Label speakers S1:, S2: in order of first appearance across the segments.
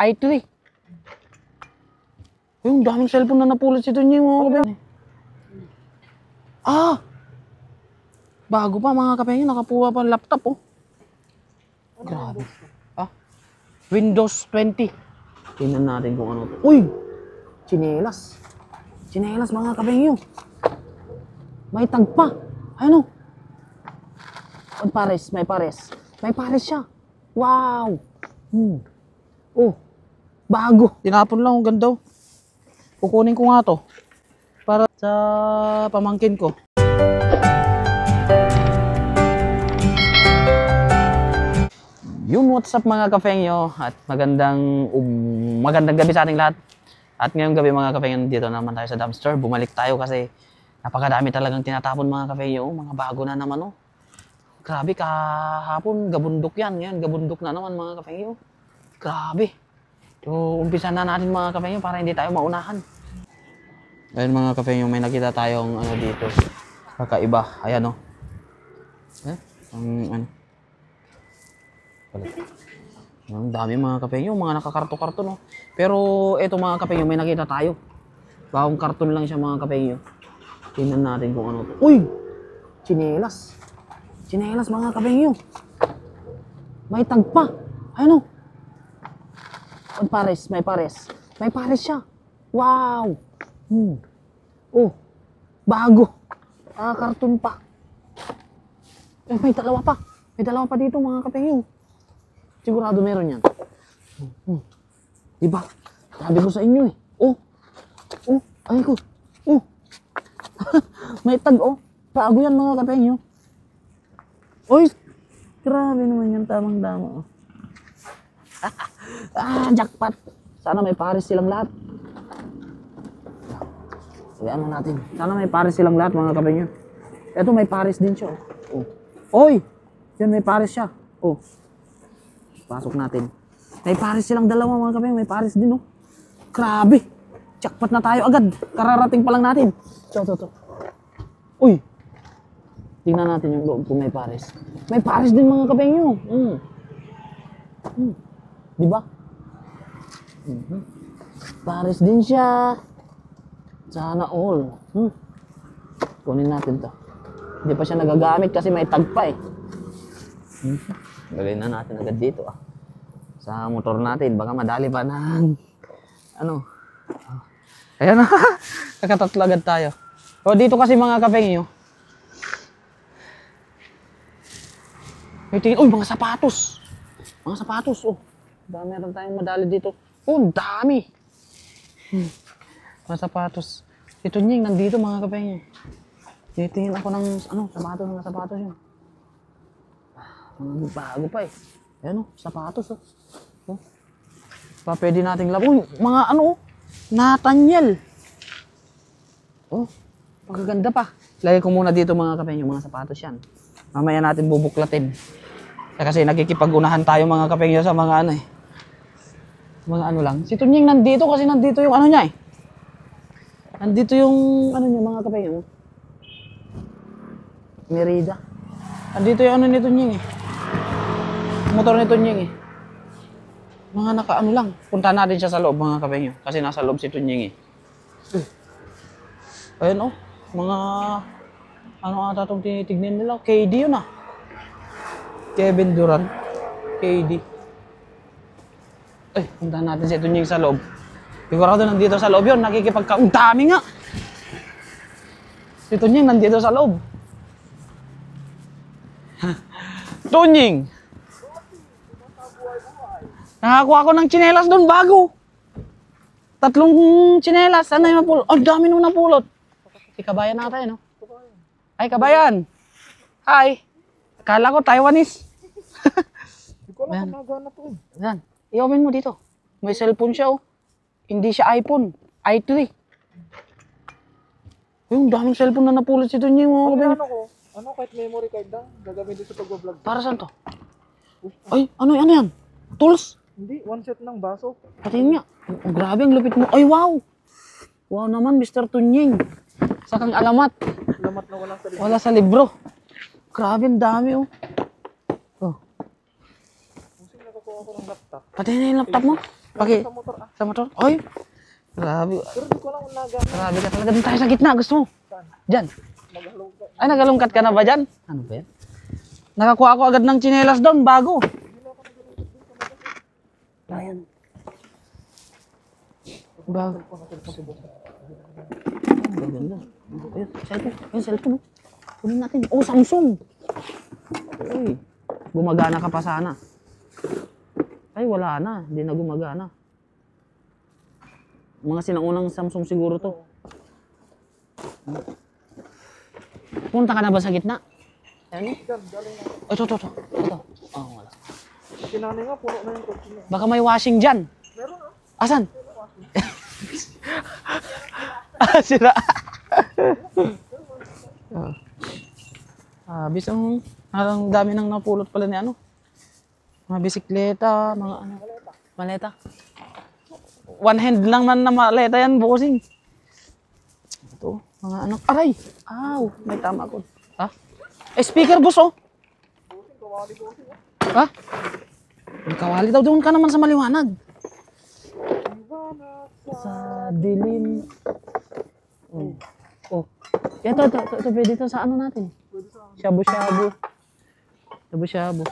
S1: i3. Yung daming cellphone na napulot si Tunying mga kapengyo. Ah! Bago pa mga kapengyo, nakapuha pa laptop oh. Grabe. Ah? Windows 20. Tingnan natin kung ano to. Uy! Chinelas. Chinelas mga kapengyo. May tag pa. Ano? May pares, may pares. May pares siya. Wow! Oh, bago. Tinapon lang, ang ganda. Kukunin ko nga to para sa pamangkin ko. Yung what's up mga kafengyo at magandang gabi sa ating lahat. At ngayong gabi mga kafengyo, dito naman tayo sa dumpster. Bumalik tayo kasi napakadami talagang tinatapon mga kafengyo. Mga bago na naman oh. Grabe, kahapon gabundok yan. Ngayon gabundok na naman mga kafengyo. Grabe. So, umpisa na natin mga kafengyo para hindi tayo maunahan. Ayun mga kafengyo, may nakita tayong ano dito. Kakaiba. Ayan oh. Ang dami mga kafengyo, mga nakakarto-karto no. Pero eto mga kafengyo, may nakita tayo. Bagong karton lang siya mga kafengyo. Tingnan natin kung ano to. Uy! Chinelas. Chinelas mga kafengyo. May tag pa. Ano? May pares, may pares. May pares siya. Wow! Oh, bago. Karton pa. May dalawa pa. May dalawa pa dito mga kafengyo. Sigurado meron yan. Diba? Sabi ko sa inyo eh. Oh, ay ko. May tag oh. Bago yan mga kafengyo. Oy, grabe naman yan, tamang-tama oh. Jackpot. Sana may pares silang lahat. Sayaan mo natin. Sana may pares silang lahat mga kafengyo. Ito may pares din siya oh. Oy, yan may pares siya. Oh. Pasok natin. May pares silang dalawa mga kafengyo. May pares din oh. Grabe. Jackpot na tayo agad. Kararating pa lang natin. Ito. Uy. Tingnan natin yung loob kung may pares. May pares din mga kafengyo. Diba? Pares din siya. Sana all. Kunin natin to. Hindi pa siya nagagamit kasi may tag pa eh. Galawin na natin agad dito ah. Sa motor natin. Baka madali pa ng ano. Ayan na. Nakatatlo agad tayo. O dito kasi mga kafengyo. May tingin. Uy, mga sapatos. Mga sapatos oh. Meron tayong madali dito. Oh, dami. Mga sapatos. Ito Nying, nandito mga kafengyo. Titingin ako ng sapatos yun. Mga bago pa eh. Ayan o, sapatos o. Pa pwede nating labo. Mga ano o, Nathaniel. Oh, magaganda pa. Lagay ko muna dito mga kafengyo, mga sapatos yan. Mamaya natin bubuklatin. Kasi nakikipag-unahan tayo mga kafengyo sa mga ano eh. Mga ano lang. Si Tunying nandito kasi nandito yung ano niya eh. Nandito yung ano niya mga kafengyo. Merida. Nandito yung ano ni Tunying eh. Motor ni Tunying eh. Mga naka-ano lang. Punta natin siya sa loob mga kafengyo. Kasi nasa loob si Tunying eh. Ayan oh. Mga ano ata itong tinitignan nila. KD yun ah. Kevin Durant. KD. Ay, punta natin si Tunying sa loob. Sigurado nandito sa loob yun. Ang dami nga. Si Tunying nandito sa loob. Tunying! Nakakuha ko ng tsinelas doon bago. 3 tsinelas. Sana yung napulot. Oh, dami nung napulot. Si Kabayan na tayo, no? Ay, Kabayan. Hi. Akala ko Taiwanese.
S2: Hindi ko alam kung nagana to eh.
S1: Yan. I-open mo dito. May cellphone siya, oh. Hindi siya iPhone. i3. Yung daming cellphone na napulot si Tunying.
S2: Ano kahit memory card lang, gagamitin sa pag-vlog.
S1: Para saan to? Ay, ano yan? Tools?
S2: Hindi, one set ng baso.
S1: Patingin nga. Oh, grabe, ang lupit mo. Ay, wow! Wow naman, Mr. Tunying. Sakang alamat.
S2: Alamat na walang salita.
S1: Wala sa libro. Grabe, ang dami, oh.
S2: Kasi nakakuha ko ng laptop.
S1: Patingin na yung laptop mo. Paki,
S2: Sa motor ah.
S1: sa motor. Ay, grabe.
S2: Pero di ko lang nagamit.
S1: Grabe ka talaga. Doon tayo sa gitna. Gusto mo?
S2: Saan?
S1: Diyan.
S2: Maghalong ka.
S1: Ay, nagalungkat ka na ba dyan? Ano ba yan? Nakakuha ako agad ng tsinelas doon, bago. Ayan. Bago. Ang ganda. Ayun, cellphone. Ayun, cellphone. Oh. Kunin natin. Oh, Samsung. Uy, gumagana ka pa sana. Ay, wala na. Hindi na gumagana. Mga sinaunang Samsung siguro to. Punta ka na ba sa gitna? Ayan.
S2: Diyan, galing na.
S1: Ito. Ito. Oh, wala.
S2: Sinanay nga, puno na yung kotse niya.
S1: Baka may washing dyan.
S2: Meron ah.
S1: Asan? Sira. Bisang ang dami nang napulot pala ni ano. Mga bisikleta, mga ano. Maleta. One hand lang man na maleta yan, bossing. Ito, mga ano. Aray! Aw, may tama ako. Ha? Eh, speaker, boss, oh.
S2: Kawali ko kasi.
S1: Ha? May kawali daw. Doon ka naman sa maliwanag. Sa dilim. Oh. Oh. Ito, pwede ito sa ano natin? Shabu-shabu. Shabu-shabu.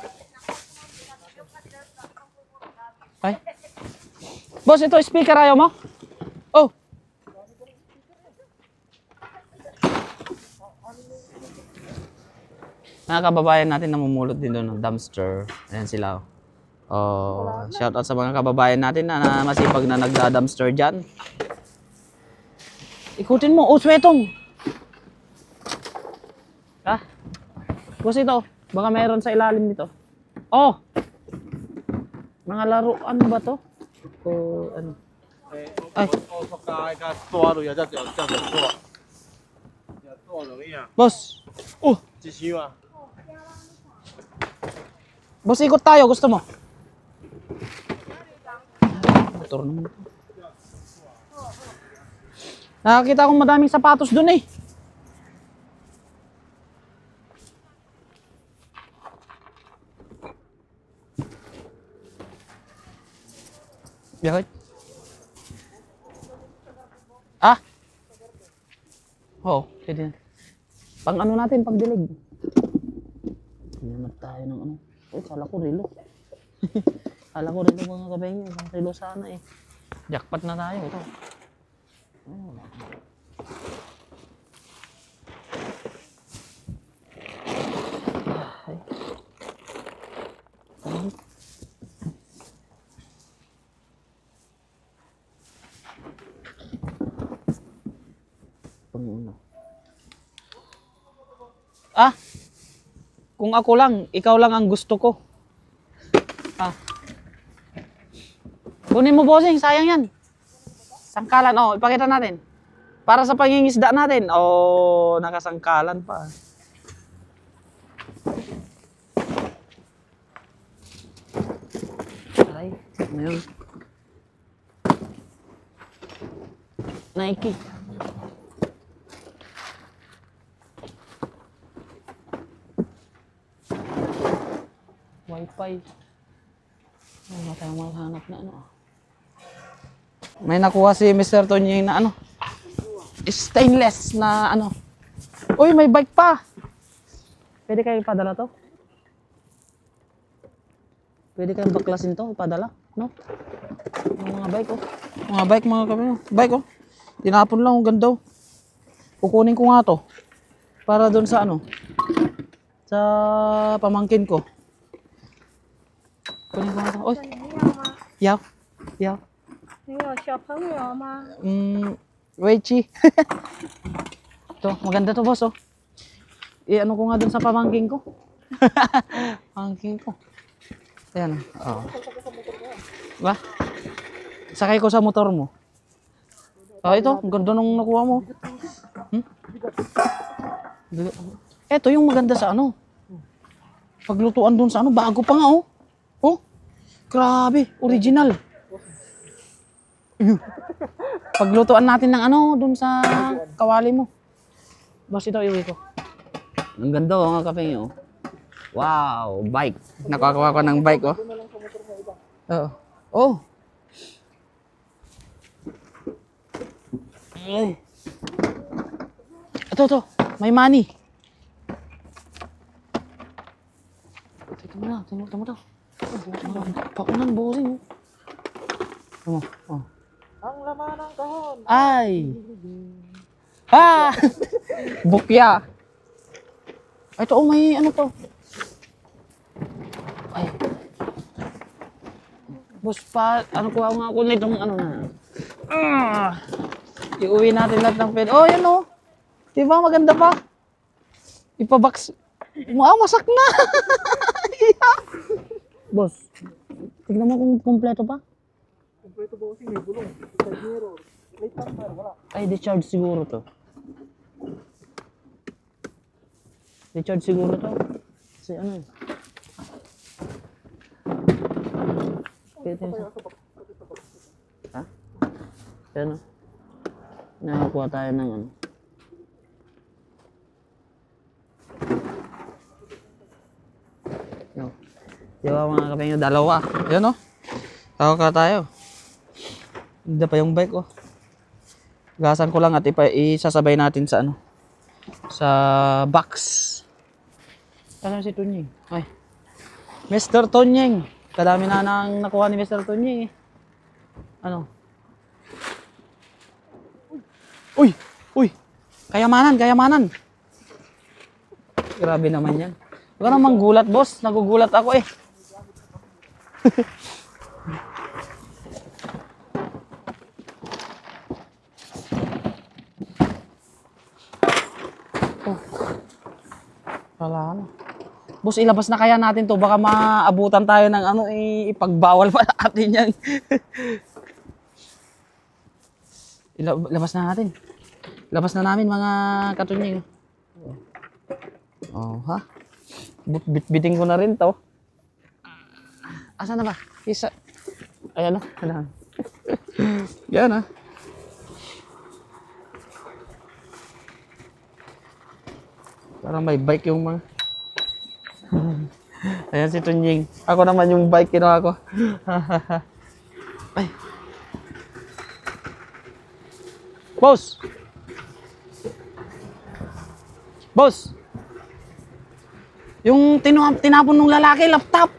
S1: Ay. Boss, ito speaker ayaw mo? Oh. Mga kababayan natin namumulot din doon ng dumpster. Ayan sila. Oh, shout out sa mga kababayan natin na masipag na nagda-dumpster dyan. Ikutin mo. Oh, swetong. Ha? Boss, ito. Baka mayroon sa ilalim nito. Oh! Mga laruan ba to? O ano? Ay. Boss. Oh! Boss, ikot tayo. Gusto mo? Motor naman. Nakakita akong madaming sapatos dun eh. Bakit? Ah? Oo, pwede na. Pang ano natin, pang dilig. Hinanap tayo ng ano. Uy, kala ko relo. Kala ko relo mga kabeng. Relo sana eh. Jackpot na tayo. Ito. Oh. Ay. Ay. Panguna. Ah? Kung ako lang, ikaw lang ang gusto ko. Ah. Kunin mo, bossing, sayang yan. Sangkalan, oh, ipakita natin. Para sa pangingisda natin. Oh, nakasangkalan pa. Aray, ano yun? Nike. Wi-Fi. Ano tayong maghanap na ano? May nakuha si Mr. Tonying na ano? Stainless na ano? Uy, may bike pa! Pwede kayong ipadala to? Pwede kayong baklasin to, ipadala? No? Yung mga bike, oh. Mga bike, mga kami. Bike, oh. Tinapon lang, ang ganda, oh. Kukunin ko nga to. Para doon sa ano? Sa pamangkin ko. Kunin ko nga to. Oy!
S3: 你要吗？Yaw. 你有小朋友吗？
S1: Weichi. Ito, maganda to, boss, oh. I-ano ko nga dun sa pamangking ko. Pamangking ko. Ayan, oh. Ba? Sakay ko sa motor mo. Oh, ito, ang ganda nung nakuha mo. Ito yung maganda sa ano. Paglutuan dun sa ano, bago pa nga, oh. Oh, grabe, original. Paglutuan natin ng ano, dun sa kawali mo. Boss, ito, iuwi ko. Ang ganda, oh, mga kape nyo. Wow, bike. Nakakuha ko ng bike, oh. Oo. Oh. Ay. Ito. May money. Tingnan mo to. Paunan, bossing. Oh.
S2: Ang laman ng kahon.
S1: Ay! Ah! Bukya. Ito, may ano to. Ay. Boss pa, ano ko nga ako nitong ano na. Iuwi natin lahat ng pera. Oh, yan oh. Diba, maganda pa. Ipabox. Wasak na. Boss, tignan mo kung kompleto pa.
S2: Kompleto bossing, may bulong. Side mirror. Plate number, wala.
S1: Ay, decharge siguro to. Decharge siguro to. Kasi ano eh. Ha? Yan o. Nakakuha tayo ng ano. No. Diba mga kapeng nyo, dalawa. Yan o. Kakakuha tayo. Hindi pa yung bike oh. Gasan ko lang at isasabay natin sa ano. Sa box. Alam si Tunying. Ay. Mr. Tunying. Kadami na nang nakuha ni Mr. Tunying eh. Ano? Uy! Kayamanan! Grabe naman yan. Huwag ka namang gulat, boss. Nagugulat ako eh. Wala na. Boss, ilabas na kaya natin to. Baka maabutan tayo ng ano, ipagbawal pa natin yan. Ilabas na natin. Labas na namin mga katunying. Oh, ha? Bitbiting ko na rin to. Asa na ba? Isa. Ayan na. Yan na. Parang may bike yung mga... Ayan si Tunying. Ako naman yung bike kinuha ko. Ay. Boss! Yung tinapon ng lalaki, laptop.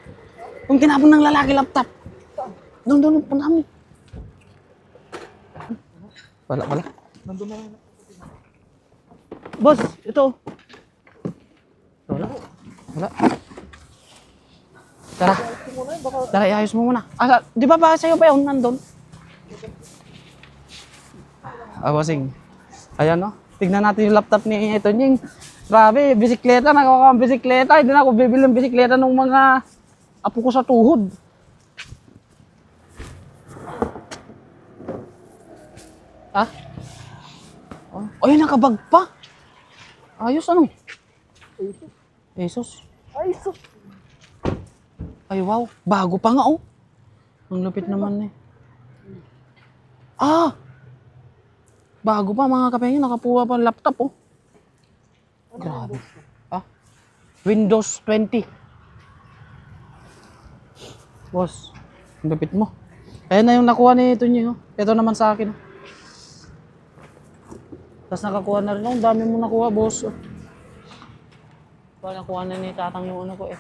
S1: Yung tinapon ng lalaki, laptop. Doon, punta mo. Wala.
S2: Nandun na lang.
S1: Boss, ito. Wala. Tara, iayos mo muna. Di ba sa'yo pa yun, nandun? Bossing. Ayan no. Tignan natin yung laptop ni Tunying. Grabe, bisikleta. Nagawa ko ang bisikleta. Hindi na ako bibili ng bisikleta ng mga apo ko sa tuhod. Ha? Ay, nakabag pa. Ayos ano? Asus. Ay, wow. Bago pa nga, oh. Ang lupit naman eh. Bago pa, mga kapengyo. Nakapuha pa ang laptop, oh. Grabe. Windows 20. Boss, ang lupit mo. Ayan na yung nakuha ni Tunying, oh. Ito naman sa akin. Tapos nakakuha na rin, oh. Ang dami mo nakuha, boss, oh. Nakuha na ni Tatang yung ano ko, eh.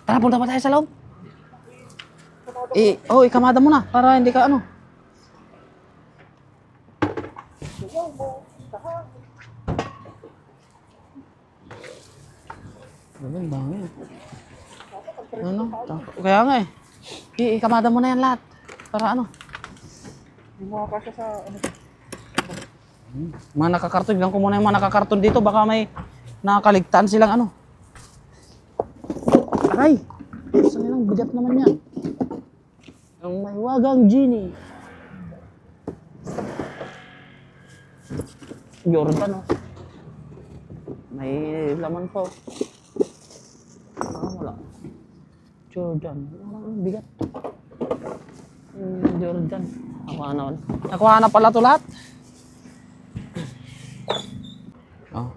S1: Tara, punta pa tayo sa loob. Ikamada mo na para hindi ka ano. Ang dami. Ano? Kaya nga eh. Ikamada mo na yan lahat. Para ano?
S2: Hindi mo makakasya sa ano.
S1: Mga nakakarton. Bilang ko muna yung mga nakakarton dito. Baka may nakakaligtaan silang ano. Aray! Saan nilang bigat naman yan? Ang mahiwagang genie. Jordan, oh. May laman po. Wala. Jordan. Ang bigat. Jordan. Nakuha na pala ito lahat. Oh.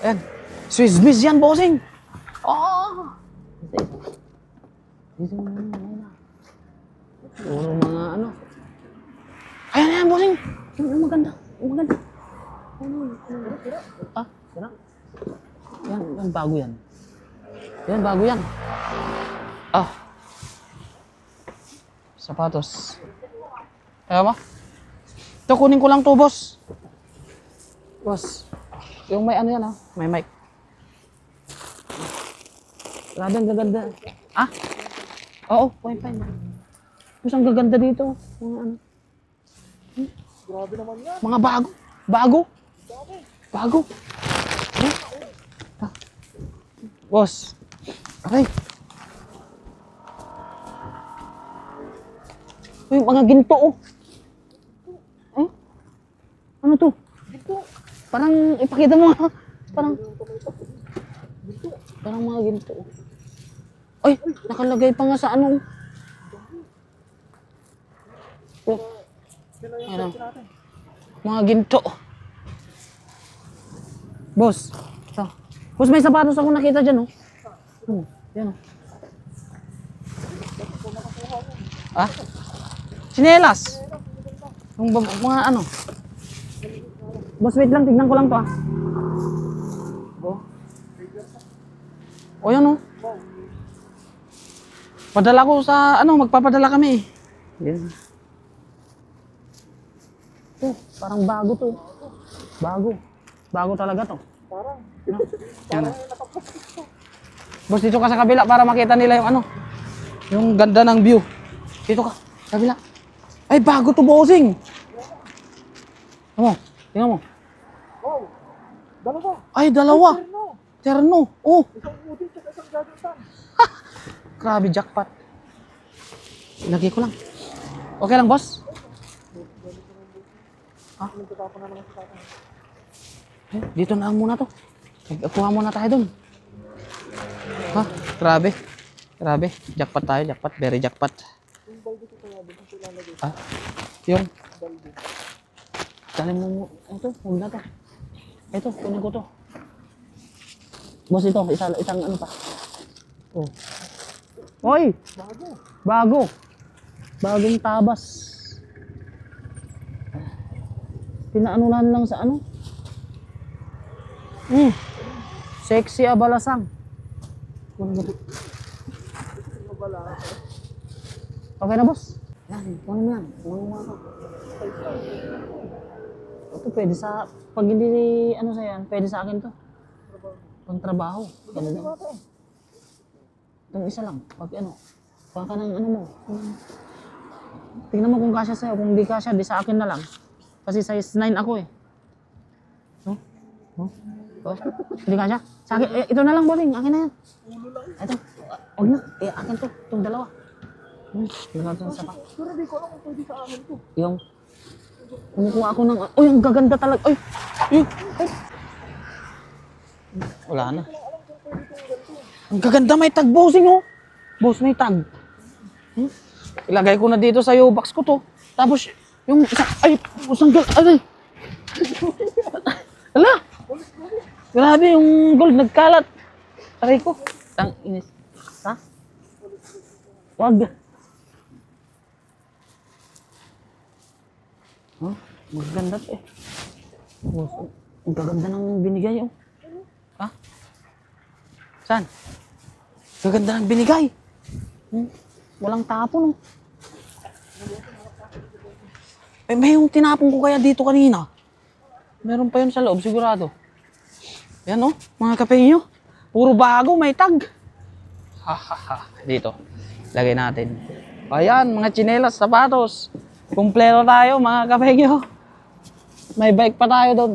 S1: Ayan. Swiss Miss yan, bossing. Oh! Puro mga ano. Ayan, Yung maganda. Yung maganda. Ah, yan. Yan, bago yan. Yan, bago yan. Ah. Sapatos. Kaya ba? Ito, kunin ko lang to, boss. Boss. Yung may ano yan, ha? May mic. Grabe, ang gaganda. Ah? Oo, fine. Boss, ang gaganda dito. Mga ano.
S2: Grabe naman yan.
S1: Mga bago. Bago. Ah. Boss. Okay. Uy, mga ginto, oh. Eh? Ano to?
S2: Ginto.
S1: Parang, ipakita mo nga. Parang mga ginto. Ay, nakalagay pa nga sa ano. Oh,
S2: Sino yung
S1: ano?
S2: search natin?
S1: Mga ginto. Boss. Ito. Boss, may sapatos ako nakita dyan, oh. Yan, oh. Ah? Sinelas. Yung mga ano. Boss, wait lang. Tignan ko lang to, ah. O, yan, oh. Padala ko sa, ano, magpapadala kami, eh. Yan. Parang bago to. Bago talaga to.
S2: Parang.
S1: No? Yan. Boss, dito ka sa kabila para makita nila yung ano. Yung ganda ng view. Dito ka, sa kabila. Ay, bago to, bossing. Tingnan mo.
S2: Wow. Dalawa.
S1: Ay, dalawa.
S2: Terno.
S1: Terno. Oh,
S2: Isang hoodie at isang gagantan.
S1: grabe, jackpot. Ilagay ko lang. Okay lang, boss?
S2: Nagtatapon na naman sa tatang.
S1: Eh, dito na lang muna to. Kuha muna tayo dun. Ha? Grabe. Jackpot tayo, jackpot. Very jackpot.
S2: Yung balde ko kaya doon sa ilalagay.
S1: Ah? Yung?
S2: Balde.
S1: Talin mo. Ito, huwag na to. Ito, kunin ko to. Boss, ito. Isang ano pa. Oh. Hoy! Bago. Bagong tabas. Pinaanunan lang sa ano. Sexy abalasang. Okay na, boss? Yan, kunin mo yan. Kunin mo ako. Ito pwede sa, pag hindi ano sa yan, pwede sa akin to. Pang trabaho. Ganun lang. Itong isa lang. Pag ano, kuha ka ng ano mo. Tingnan mo kung kasya sa'yo. Kung hindi kasya, di sa akin na lang. Kasi size 9 ako eh. Oh? Hindi kasya? Sa akin, ito na lang, bossing. Akin na yan. Ito. Huwag na. Akin to. Itong dalawa. Tingnan natin sa pa.
S2: Pero hindi ko alam kung pwede sa akin to.
S1: Yung, kumukuha ako ng, uy, ang gaganda talaga. Ay! Wala na. Ang gaganda, may tag, bossing, oh. Boss, may tag. Ilagay ko na dito sa box ko to. Tapos, yung isa, ay, usang ay. Hala! Grabe, yung gold, nagkalat. Aray ko. Tang inis. Ha? Wag. Oh, maganda eh. Boss, ang gaganda ng binigay, oh. Ha? Saan? Gaganda ng binigay. Walang tapon, oh. Eh, may yung tinapon ko kaya dito kanina. Meron pa yun sa loob, sigurado. Yan, oh, mga kapenyo. Puro bago, may tag. Dito, lagay natin. Ayan, mga tsinelas, sapatos. Kumpleto tayo, mga kapenyo. May bike pa tayo doon.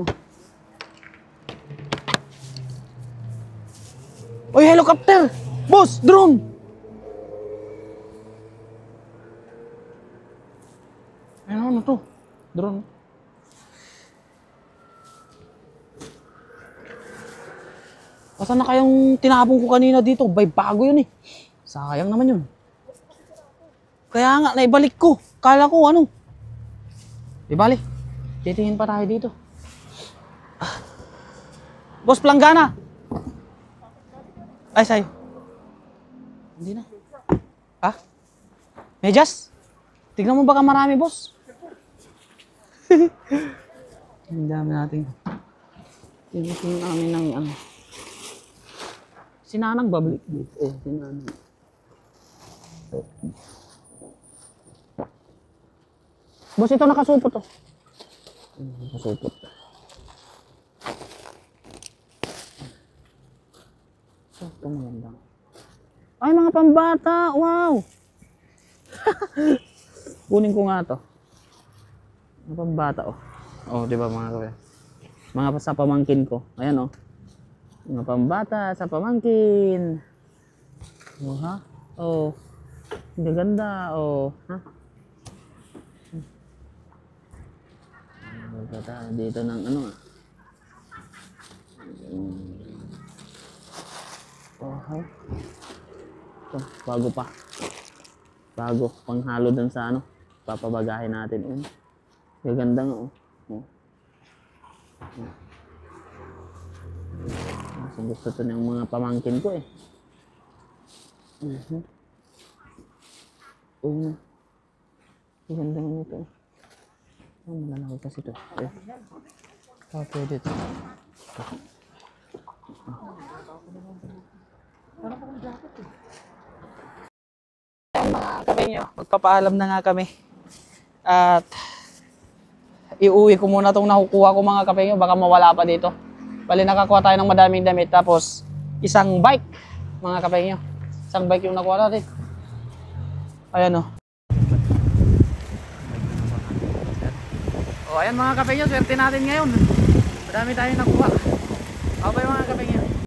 S1: Uy, helicopter! Boss, drone! Ano to? Drone. Basta na kayong tinapon ko kanina dito? Bay, bago yun eh. Sayang naman yun. Kaya nga, naibalik ko. Kala ko ano. Ibalik. Titingin pa tayo dito. Boss, planggana! Ay, sa'yo. Hindi na. Ha? Medyas? Tignan mo baka marami, boss. Ang dami natin. Tinitin namin ng ano. Sinanang babalik dito. Sinanang. Boss, ito nakasupot to. Nakasupot. So, ito maganda. Ay, mga pambata! Wow! Kunin ko nga to. Mga pambata, oh. Oh, di ba mga kapatid? Mga sa pamangkin ko. Ayan, oh. Mga pambata sa pamangkin. Oh, ha? Oh. Ang gaganda, oh. Ha? Magkata dito ng ano, ah. Oh, ha? Ito, bago pa. Bago, panghalo dun sa ano. Papabagahin natin. Oh. Gaganda nga, oh. Oh. Kasi gusto to ng mga pamangkin ko eh. Oh. Gaganda nga ito. Oh, malalaki kasi ito. Eh. Oh, pwede ito. Mga kapenyo, magpapaalam na nga kami. At iuwi ko muna itong nakukuha ko mga kapenyo. Baka mawala pa dito. Bali nakakuha tayo ng madaming damit. Tapos isang bike mga kapenyo. Isang bike yung nakuha natin. Ayan o. O ayan mga kapenyo. Swerte natin ngayon. Madami tayong nakuha. Okay mga kapenyo.